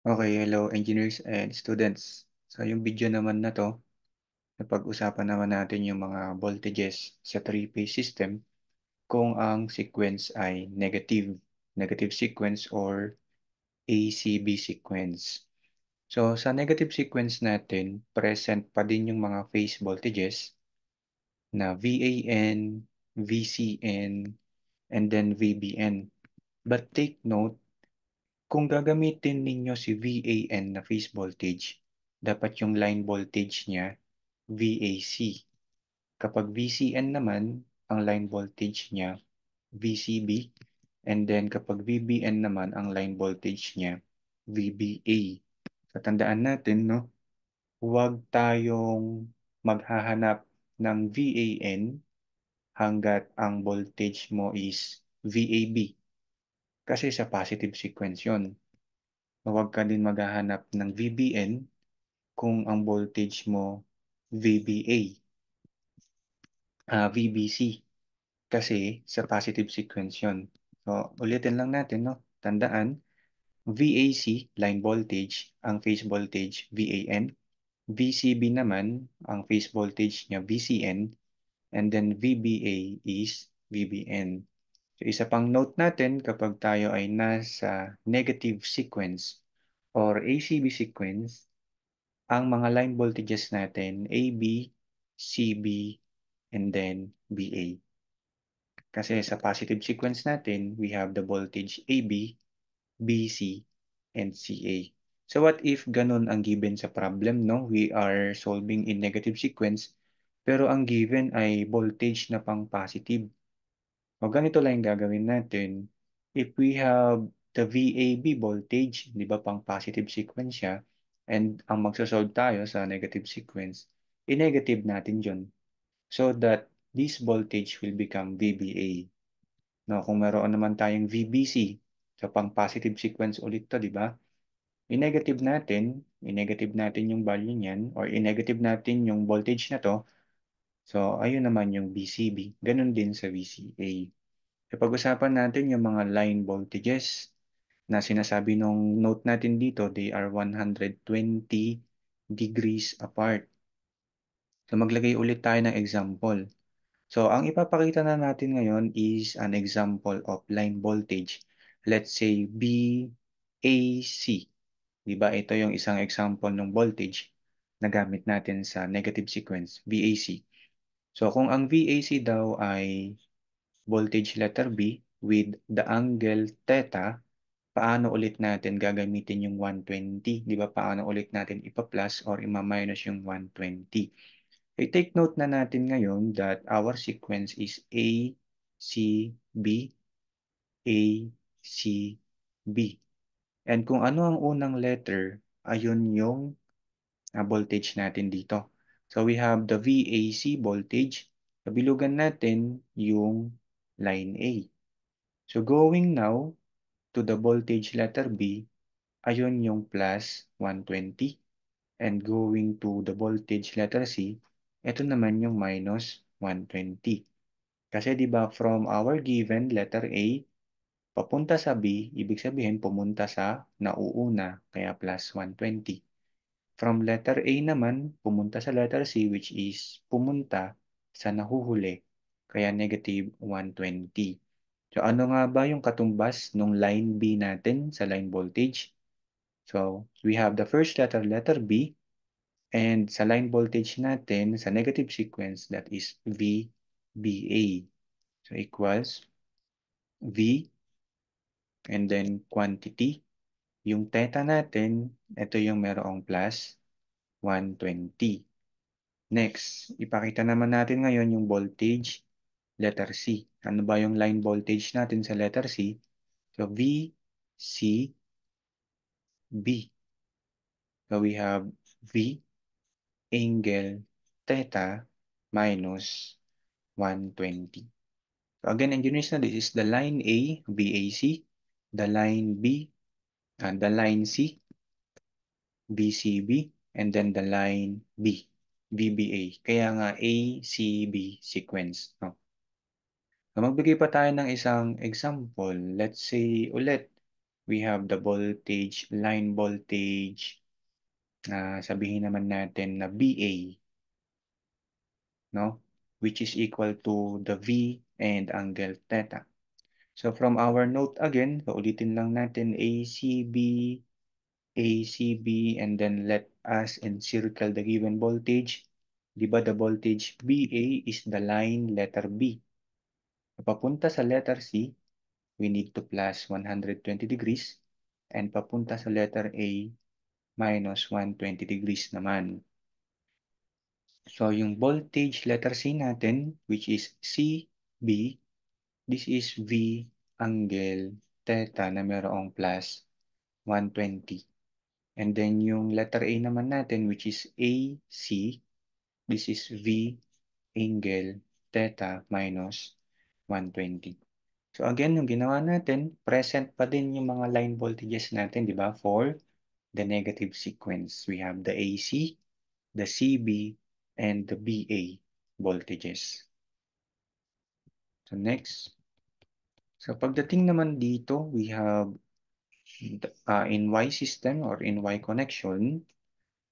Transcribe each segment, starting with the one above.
Okay, hello engineers and students. So yung video naman na to, napag-usapan naman natin yung mga voltages sa three-phase system kung ang sequence ay negative sequence or ACB sequence. So sa negative sequence natin, present pa din yung mga phase voltages na VAN, VCN, and then VBN. But take note, kung gagamitin ninyo si VAN na phase voltage, dapat yung line voltage niya VAC. Kapag VCN naman, ang line voltage niya VCB. And then kapag VBN naman, ang line voltage niya VBA. So tandaan natin, no? Huwag tayong maghahanap ng VAN hanggat ang voltage mo is VAB. Kasi sa positive sequence yun. Huwag ka din maghahanap ng VBN kung ang voltage mo VBA, VBC, kasi sa positive sequence yun. So, ulitin lang natin, no? Tandaan, VAC, line voltage, ang phase voltage VAN, VCB naman, ang phase voltage niya VCN, and then VBA is VBN. So, isa pang note natin kapag tayo ay nasa negative sequence or ACB sequence, ang mga line voltages natin, AB, CB, and then BA. Kasi sa positive sequence natin, we have the voltage AB, BC, and CA. So what if ganun ang given sa problem, no? We are solving in negative sequence, pero ang given ay voltage na pang positive. O ganito lang yung gagawin natin. If we have the VAB voltage, di ba pang positive sequence siya, and ang magsasolve tayo sa negative sequence, i-negative natin yun so that this voltage will become VBA. No, kung meron naman tayong VBC, so pang positive sequence ulit to, di ba? I-negative natin yung value niyan or i-negative natin yung voltage na to. So, ayun naman yung BCB. Ganun din sa VCA. Pag-usapan natin yung mga line voltages na sinasabi nung note natin dito, they are 120 degrees apart. So maglagay ulit tayo ng example. So ang ipapakita na natin ngayon is an example of line voltage. Let's say BAC. Diba? Ito yung isang example ng voltage na gamit natin sa negative sequence, VAC. So kung ang VAC daw ay voltage letter B with the angle theta, paano ulit natin gagamitin yung 120? Di ba? Paano ulit natin ipa-plus or ima-minus yung 120? I-take note na natin ngayon that our sequence is A, C, B, A, C, B. And kung ano ang unang letter, ayun yung voltage natin dito. So we have the VAC voltage. Kabilugan natin yung line A. So going now to the voltage letter B, ayun yung plus 120. And going to the voltage letter C, ito naman yung minus 120. Kasi di ba from our given letter A, papunta sa B, ibig sabihin pumunta sa nauuna, kaya plus 120. From letter A naman, pumunta sa letter C, which is pumunta sa nahuhuli, kaya negative 120. So ano nga ba yung katumbas nung line B natin sa line voltage? So we have the first letter, letter B, and sa line voltage natin sa negative sequence, that is VBA. So equals V and then quantity. Yung theta natin, ito yung merong plus 120. Next, ipakita naman natin ngayon yung voltage, letter C. Ano ba yung line voltage natin sa letter C? So V, C, B. So we have V angle theta minus 120. So again, engineers, na this is the line A, VAC, the line B, and the line C, BCB, and then the line B, VBA. Kaya nga ACB sequence. No? So magbigay pa tayo ng isang example. Let's say ulit, we have the voltage, line voltage, sabihin naman natin na BA, no? Which is equal to the V and angle theta. So from our note again, ulitin lang natin ACB, ACB, and then let us encircle the given voltage. Di ba the voltage BA is the line letter B. Papunta sa letter C, we need to plus 120 degrees. And papunta sa letter A, minus 120 degrees naman. So yung voltage letter C natin, which is CB, this is V angle theta na mayroong plus 120. And then yung letter A naman natin, which is AC, this is V angle theta minus 120. So again, yung ginawa natin, present pa din yung mga line voltages natin, di ba? For the negative sequence, we have the AC, the CB, and the BA voltages. So next, so pagdating naman dito, we have in Y system or in Y connection,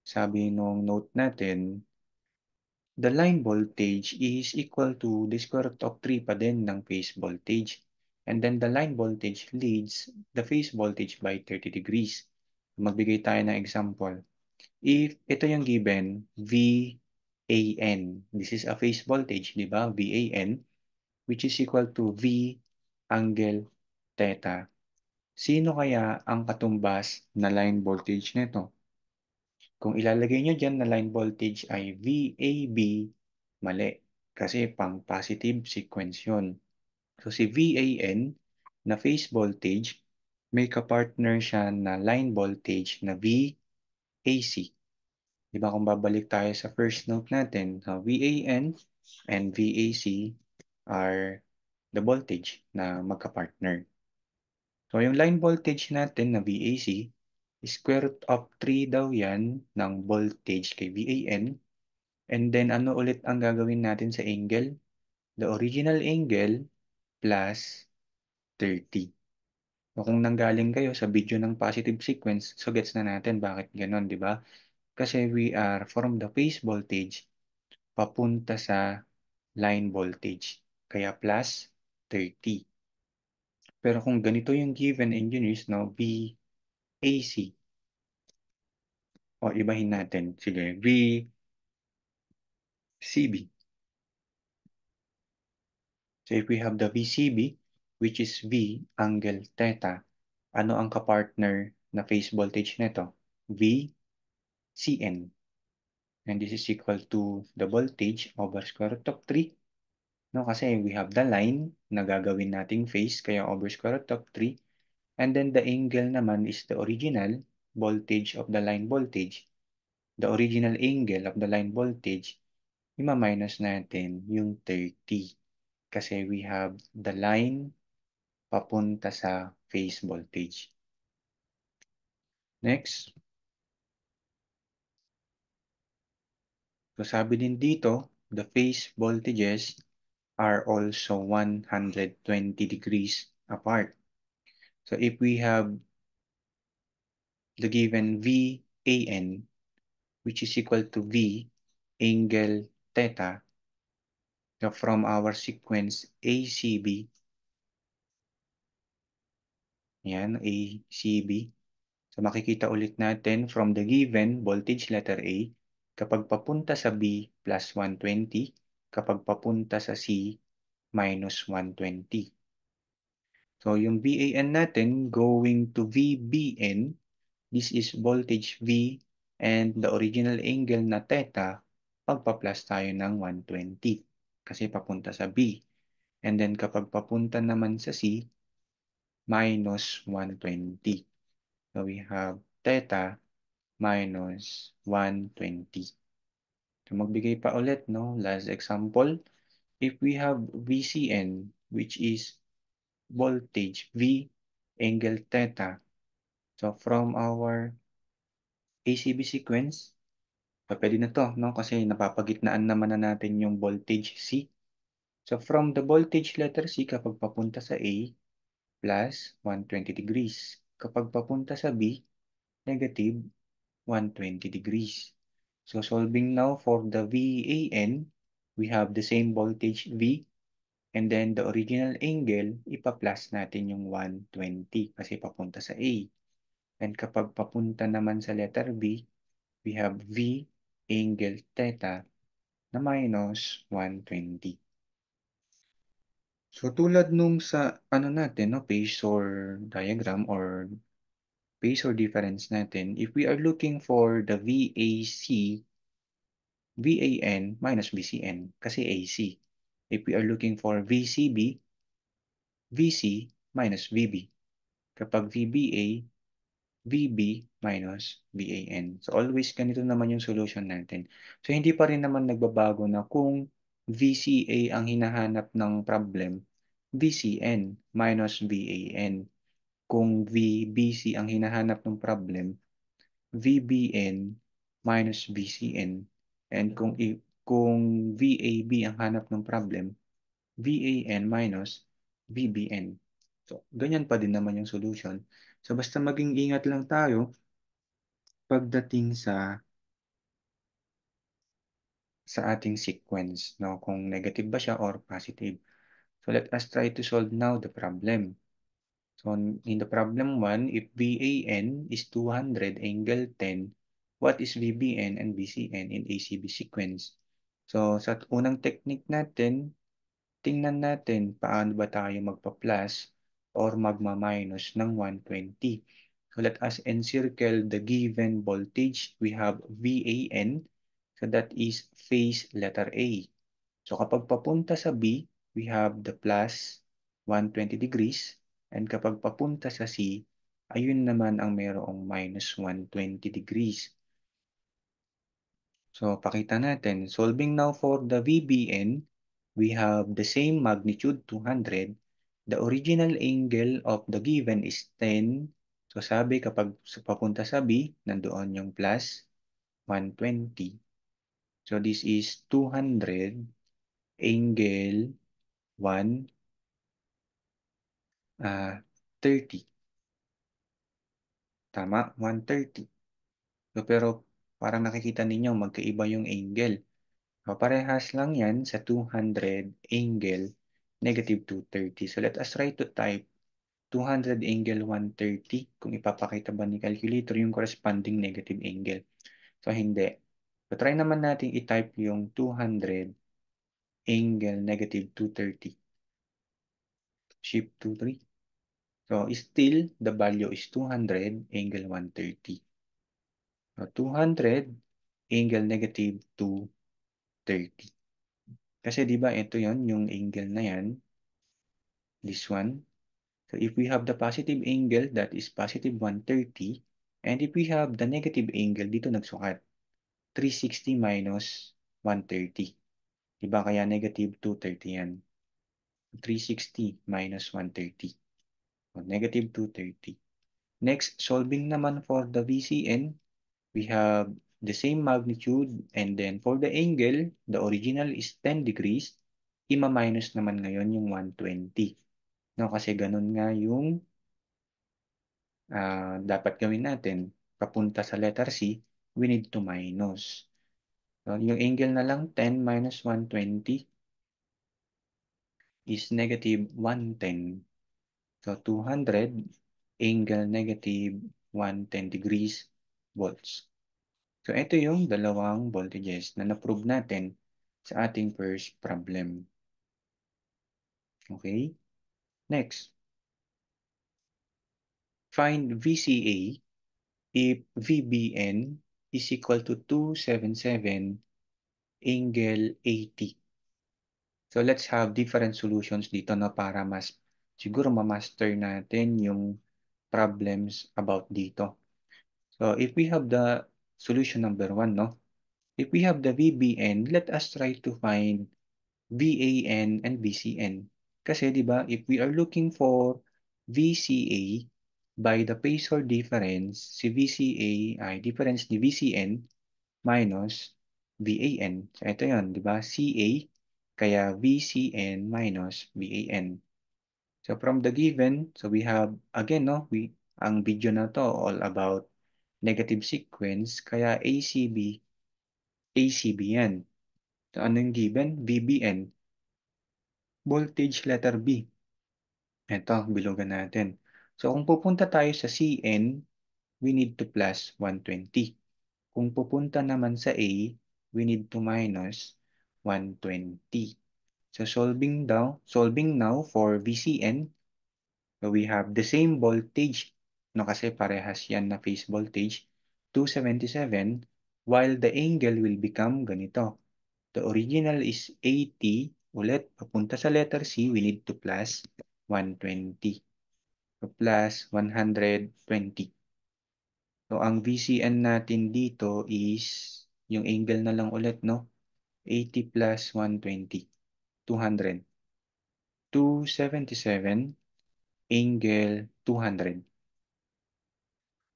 sabi nung note natin, the line voltage is equal to the square root of 3 pa din ng phase voltage. And then the line voltage leads the phase voltage by 30 degrees. Magbigay tayo ng example. If ito yung given, VAN, this is a phase voltage, di ba? VAN, which is equal to V angle theta. Sino kaya ang katumbas na line voltage nito? Kung ilalagay nyo dyan na line voltage ay VAB, mali. Kasi pang positive sequence yun. So si VAN na phase voltage, may kapartner siya na line voltage na VAC. Di ba kung babalik tayo sa first note natin, VAN and VAC are the voltage na magka-partner. So yung line voltage natin na VAC, square root of 3 daw yan ng voltage kay VAN. And then ano ulit ang gagawin natin sa angle? The original angle plus 30. So kung nanggaling kayo sa video ng positive sequence, so gets na natin bakit ganon, di ba? Kasi we are from the phase voltage papunta sa line voltage. Kaya plus 30. Pero kung ganito yung given engineers, no, VAC, o ibahin natin, sige, VCB. So if we have the VCB, which is V angle theta, ano ang kapartner na phase voltage nito? VCN. And this is equal to the voltage over square root of 3. No, kasi we have the line na gagawin nating phase, kaya over square root of 3. And then the angle naman is the original voltage of the line voltage. The original angle of the line voltage, ima-minus natin yung 30. Kasi we have the line papunta sa phase voltage. Next. So sabi din dito, the phase voltages are also 120 degrees apart. So if we have the given VAN, which is equal to V angle theta, so from our sequence ACB, yan, ACB, so makikita ulit natin from the given voltage letter A, kapag papunta sa B, plus 120, kapag papunta sa C, minus 120. So yung VAN natin going to VBN, this is voltage V and the original angle na theta, pagpa-plus tayo ng 120 kasi papunta sa B. And then kapag papunta naman sa C, minus 120. So we have theta minus 120. So magbigay pa ulit, no? Last example, if we have VCN, which is voltage V angle theta. So from our ACB sequence, pwede na to, no? Kasi napapagitnaan naman na natin yung voltage C. So from the voltage letter C, kapag papunta sa A, plus 120 degrees. Kapag papunta sa B, negative 120 degrees. So solving now for the VAN, we have the same voltage V, and then the original angle, ipa-plus natin yung 120 kasi papunta sa A. And kapag papunta naman sa letter B, we have V angle theta na minus 120. So tulad nung sa ano natin, no, phasor diagram or phasor difference natin, if we are looking for the VAC, VAN minus VCN kasi AC. If we are looking for VCB, VC minus VB. Kapag VBA, VB minus VAN. So always ganito naman yung solution natin. So hindi pa rin naman nagbabago na kung VCA ang hinahanap ng problem, VCN minus VAN. Kung VBC ang hinahanap ng problem, VBN minus VCN. And kung VAB ang hanap ng problem, VAN minus VBN. So, ganyan pa din naman yung solution. So, basta maging ingat lang tayo pagdating sa ating sequence, no? Kung negative ba siya or positive. So, let us try to solve now the problem. So, in the problem 1, if VAN is 200 angle 10, what is VBN and VCN in ACB sequence? So, sa unang technique natin, tingnan natin paano ba tayo magpa-plus or magma-minus ng 120. So let us encircle the given voltage. We have VAN. So that is phase letter A. So kapag papunta sa B, we have the plus 120 degrees. And kapag papunta sa C, ayun naman ang mayroong minus 120 degrees. So, pakita natin. Solving now for the VBN, we have the same magnitude, 200. The original angle of the given is 10. So, sabi kapag papunta sa B, nandoon yung plus 120. So, this is 200 angle 130. Tama? 130. So, pero parang nakikita ninyo, magkaiba yung angle. So, parehas lang yan sa 200 angle negative 230. So, let us try to type 200 angle 130 kung ipapakita ba ni calculator yung corresponding negative angle. So, hindi. So, try naman natin i-type yung 200 angle negative 230. Shift to 3. So, still, the value is 200 angle 130. So, 200 angle negative 230. Kasi di ba ito yon yung angle na yan, this one. So if we have the positive angle, that is positive 130. And if we have the negative angle, dito nagsukat, 360 minus 130. Diba kaya negative 230 yan. 360 minus 130. So negative 230. Next, solving naman for the VCN, we have the same magnitude and then for the angle, the original is 10 degrees. Ima-minus naman ngayon yung 120. No, kasi ganun nga yung dapat gawin natin. Papunta sa letter C, we need to minus. So, yung angle na lang 10 minus 120 is negative 110. So 200 angle negative 110 degrees volts. So ito yung dalawang voltages na na-prove natin sa ating first problem. Okay? Next, find VCA if VBN is equal to 277 angle 80. So let's have different solutions dito na para mas siguro ma-master natin yung problems about dito. So if we have the solution number 1, no? If we have the VBN, let us try to find VAN and VCN. Kasi 'di ba, if we are looking for VCA by the phasor difference, si VCA ay difference ni VCN minus VAN. So ito 'yon, 'di ba? CA kaya VCN minus VAN. So from the given, so we have again no, we ang video na to all about negative sequence, kaya ACB yan. So, ano yung given? VBN, voltage letter B. Ito, bilugan natin. So, kung pupunta tayo sa CN, we need to plus 120. Kung pupunta naman sa A, we need to minus 120. So, solving now for VCN, so we have the same voltage, no, kasi parehas yan na phase voltage, 277, while the angle will become ganito. The original is 80. Ulit, papunta sa letter C, we need to plus 120. So, plus 120. So, ang VCN natin dito is, yung angle na lang ulit, no? 80 plus 120, 200. 277, angle 200.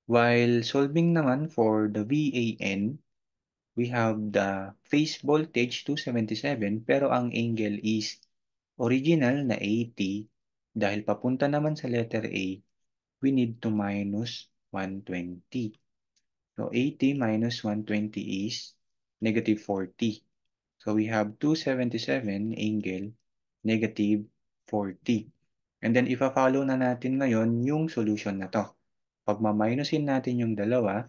While solving naman for the VAN, we have the phase voltage 277 pero ang angle is original na 80. Dahil papunta naman sa letter A, we need to minus 120. So 80 minus 120 is negative 40. So we have 277 angle negative 40. And then ipa-follow na natin ngayon yung solution na to. Pagmaminusin natin yung dalawa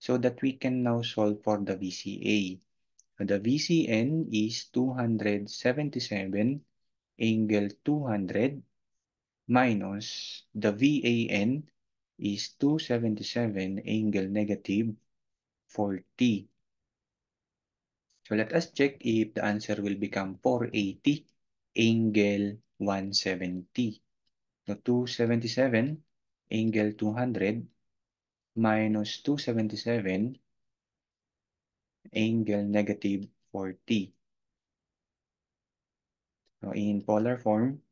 so that we can now solve for the VCA. So the VCN is 277 angle 200 minus the VAN is 277 angle negative 40. So let us check if the answer will become 480 angle 170. So 277 angle 200 minus 277 angle negative 40. So in polar form,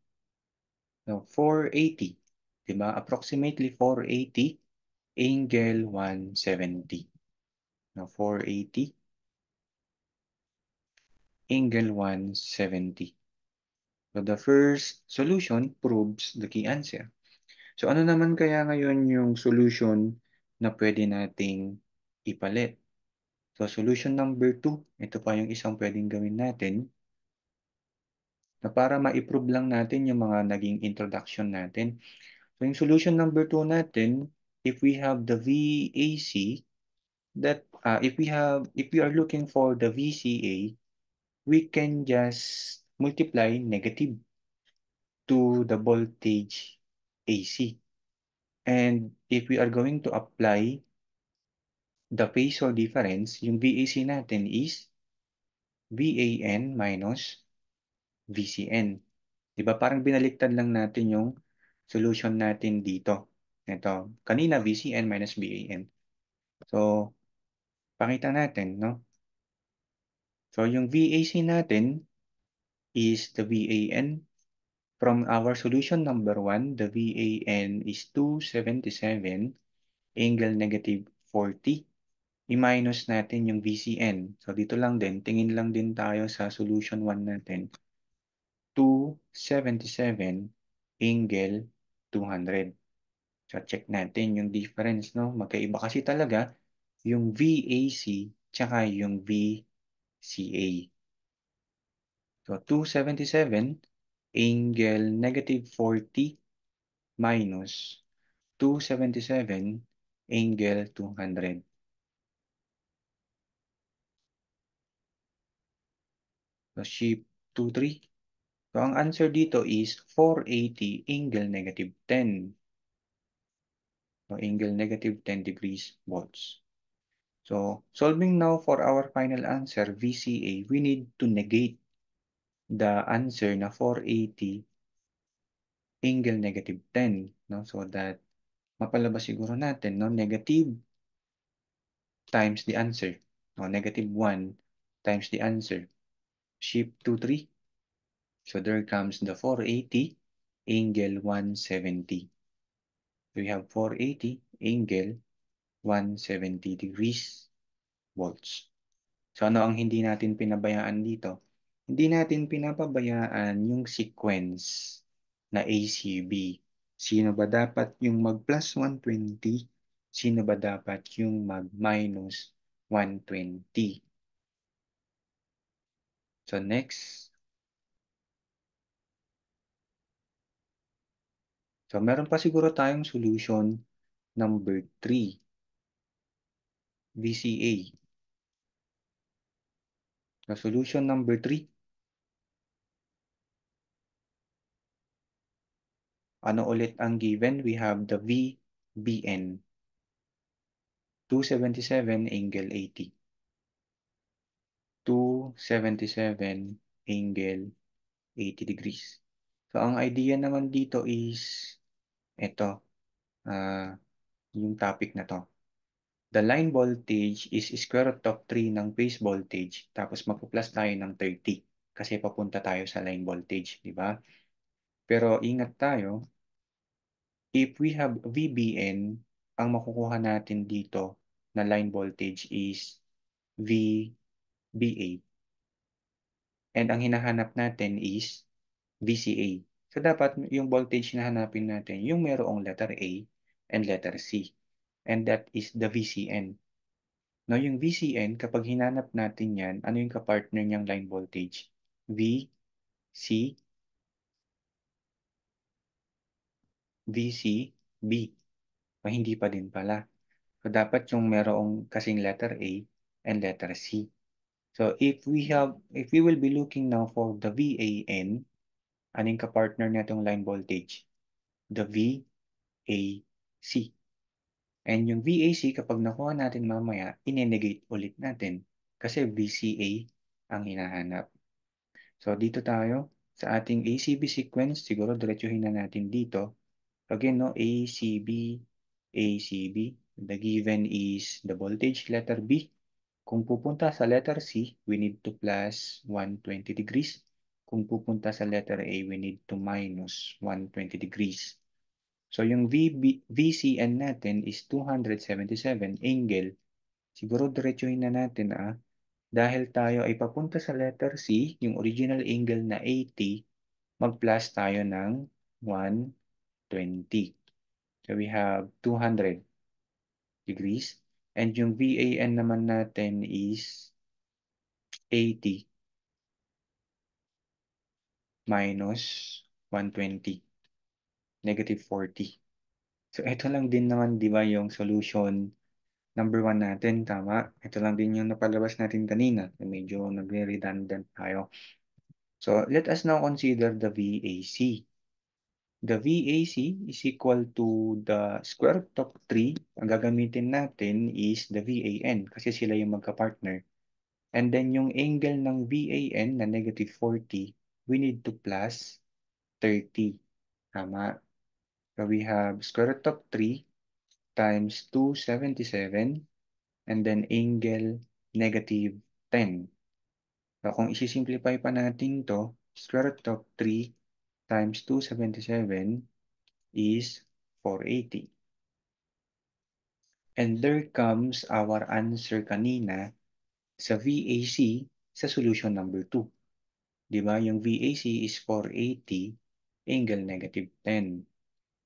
so 480. Diba? Approximately 480 angle 170. Now 480 angle 170. So the first solution proves the key answer. So ano naman kaya ngayon yung solution na pwede nating ipalit? So solution number 2, ito pa yung isang pwedeng gawin natin na para ma-improve lang natin yung mga naging introduction natin. So yung solution number 2 natin, if we have the VAC, that if we are looking for the VCA, we can just multiply negative to the voltage AC. And if we are going to apply the phasor difference, yung VAC natin is VAN minus VCN. Diba? Parang binaliktad lang natin yung solution natin dito. Ito, kanina VCN minus VAN. So, pakita natin, no? So, yung VAC natin is the VAN. From our solution number 1, the VAN is 277 angle negative 40. I-minus natin yung VCN. So, dito lang din, tingin lang din tayo sa solution 1 natin. 277 angle 200. So, check natin yung difference, no? Magkaiba kasi talaga yung VAC tsaka yung VCA. So, 277 angle negative 40 minus 277 angle 200. So, shift 23. So, ang answer dito is 480 angle negative 10. So, angle negative 10 degrees volts. So, solving now for our final answer, VCA, we need to negate the answer na 480 angle negative 10. No? So that mapalabas siguro natin, no? Negative times the answer. No? Negative 1 times the answer. Shift to 3. So there comes the 480 angle 170. We have 480 angle 170 degrees volts. So ano ang hindi natin pinabayaan dito? Hindi natin pinapabayaan yung sequence na ACB. Sino ba dapat yung mag plus 120? Sino ba dapat yung mag minus 120? So next, so meron pa siguro tayong solution number 3, VCA. So solution number 3, ano ulit ang given? We have the VBN, 277 angle 80. 277 angle 80 degrees. So ang idea naman dito is ito, yung topic na to. The line voltage is square root of 3 ng phase voltage, tapos magpo-plus tayo ng 30 kasi papunta tayo sa line voltage, di ba? Pero ingat tayo, if we have VBN, ang makukuha natin dito na line voltage is VBA. And ang hinahanap natin is VCA. So dapat yung voltage na hanapin natin, yung merong letter A and letter C. And that is the VCN. No, yung VCN, kapag hinanap natin yan, ano yung kapartner niyang line voltage? V, C, VC, B. O hindi pa din pala. So, dapat yung merong kasing letter A and letter C. So, if we will be looking now for the VAN, anong kapartner nitong line voltage? The VAC. And yung VAC, kapag nakuha natin mamaya, inenegate ulit natin kasi VCA ang hinahanap. So, dito tayo sa ating ACB sequence. Siguro, diretsuhin na natin dito. Again, no, ACB, ACB. The given is the voltage, letter B. Kung pupunta sa letter C, we need to plus 120 degrees. Kung pupunta sa letter A, we need to minus 120 degrees. So, yung VCN natin is 277 angle. Siguro, diretsuhin na natin, dahil tayo ay papunta sa letter C, yung original angle na 80, mag-plus tayo ng 120. So we have 200 degrees. And yung VAN naman natin is 80 minus 120, negative 40. So ito lang din naman, di ba, yung solution number 1 natin, tama? Ito lang din yung napalabas natin kanina. Medyo nagre-redundant tayo. So let us now consider the VAC. The VAC is equal to the square root of 3. Ang gagamitin natin is the VAN kasi sila yung magka-partner. And then yung angle ng VAN na negative 40, we need to plus 30. Tama. So we have square root of 3 times 277 and then angle negative 10. So kung isi-simplify pa natin to, square root of 3 times 277 is 480. And there comes our answer kanina sa VAC sa solution number 2. Di ba? Yung VAC is 480 angle negative 10.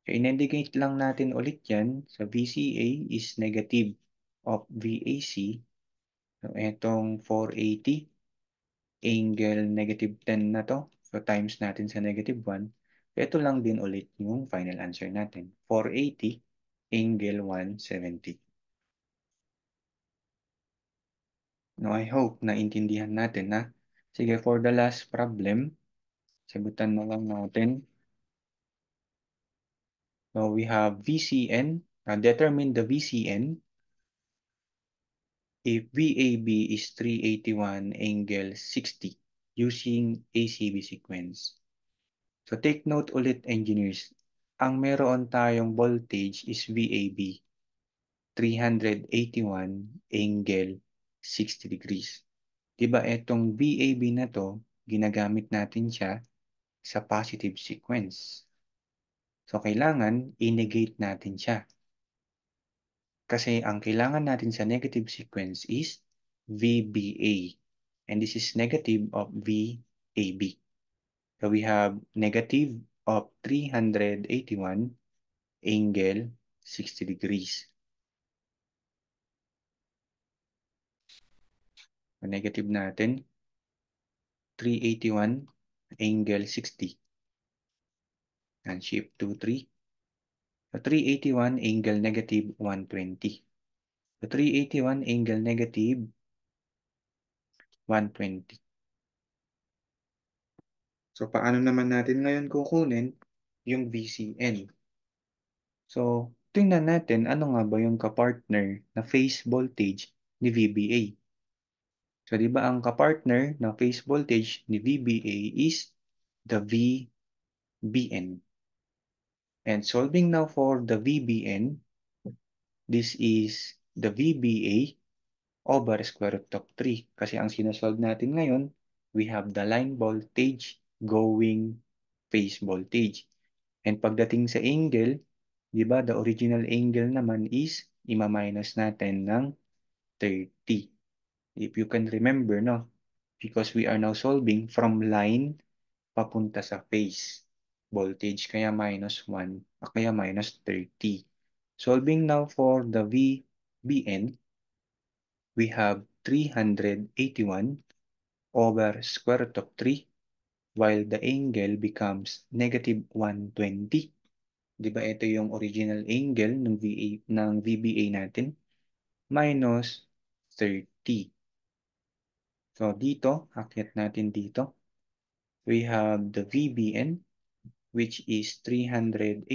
So, in-indicate lang natin ulit yan. Sa VCA is negative of VAC. So, etong 480 angle negative 10 na to. So, times natin sa negative 1. Ito lang din ulit yung final answer natin. 480 angle 170. No, I hope na intindihan natin na. Sige, for the last problem, sagutan na lang natin. So we have VCN. Determine the VCN if VAB is 381 angle 60 using ACB sequence. So take note ulit, engineers. Ang meron tayong voltage is VAB, 381 angle 60 degrees. Diba etong VAB na to, ginagamit natin siya sa positive sequence. So, kailangan i-negate natin siya. Kasi ang kailangan natin sa negative sequence is VBA. And this is negative of VAB. So, we have negative of 381 angle 60 degrees. Ang negative natin, 381 angle 60. And shift to 3. So 381 angle negative 120. So 381 angle negative 120. So paano naman natin ngayon kukunin yung VCN? So tingnan natin ano nga ba yung kapartner na phase voltage ni VBA. So di ba ang kapartner na phase voltage ni VBA is the VBN. And solving now for the VBN, this is the VBA over square root of 3. Kasi ang sinasolve natin ngayon, we have the line voltage going phase voltage. And pagdating sa angle, di ba, the original angle naman is ima-minus natin ng 30. If you can remember, no? Because we are now solving from line papunta sa phase voltage, kaya minus 1, kaya minus 30. Solving now for the VBN, we have 381 over square root of 3 while the angle becomes negative 120. Di ba ito yung original angle ng VBA natin? Minus 30. So dito, akyat natin dito. We have the VBN which is 381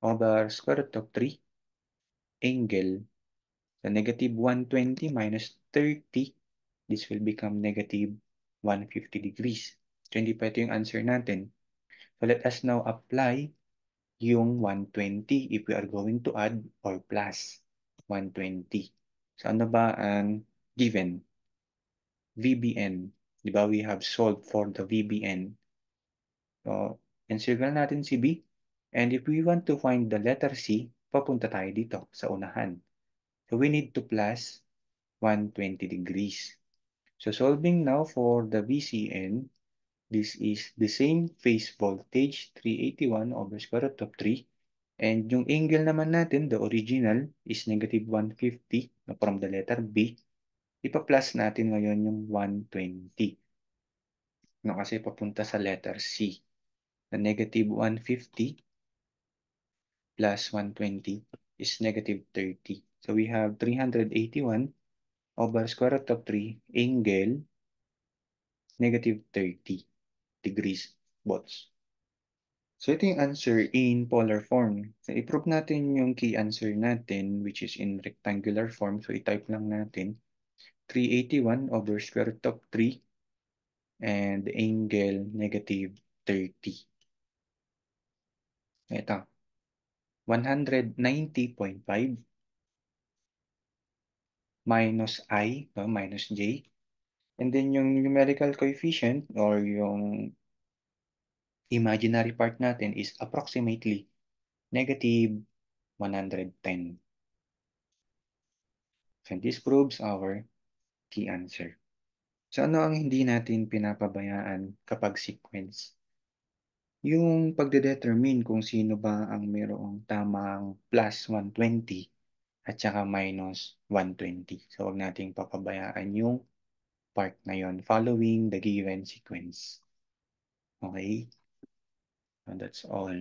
over square root of 3 angle. So negative 120 minus 30, this will become negative 150 degrees. So hindi pa ito yung answer natin. So let us now apply yung 120 if we are going to add or plus 120. So ano ba ang given? VBN. Di ba we have solved for the VBN. So encircle natin si B. And if we want to find the letter C, papunta tayo dito sa unahan. So we need to plus 120 degrees. So solving now for the VCN, this is the same phase voltage, 381 over square root of 3. And yung angle naman natin, the original, is negative 150 from the letter B. Ipa-plus natin ngayon yung 120. No, kasi papunta sa letter C. The negative 150 plus 120 is negative 30. So we have 381 over square root of 3 angle negative 30 degrees volts. So ito yung answer in polar form. So i-prove natin yung key answer natin which is in rectangular form. So i-type lang natin 381 over square root of 3 and angle negative 30. Ito, 190.5 minus I, no, minus J. And then yung numerical coefficient or yung imaginary part natin is approximately negative 110. And this proves our key answer. So ano ang hindi natin pinapabayaan kapag sequence? Yung pagdedetermine kung sino ba ang mayroong tamang plus 120 at saka minus 120. So huwag nating papabayaan yung part na yon following the given sequence. Okay? So that's all.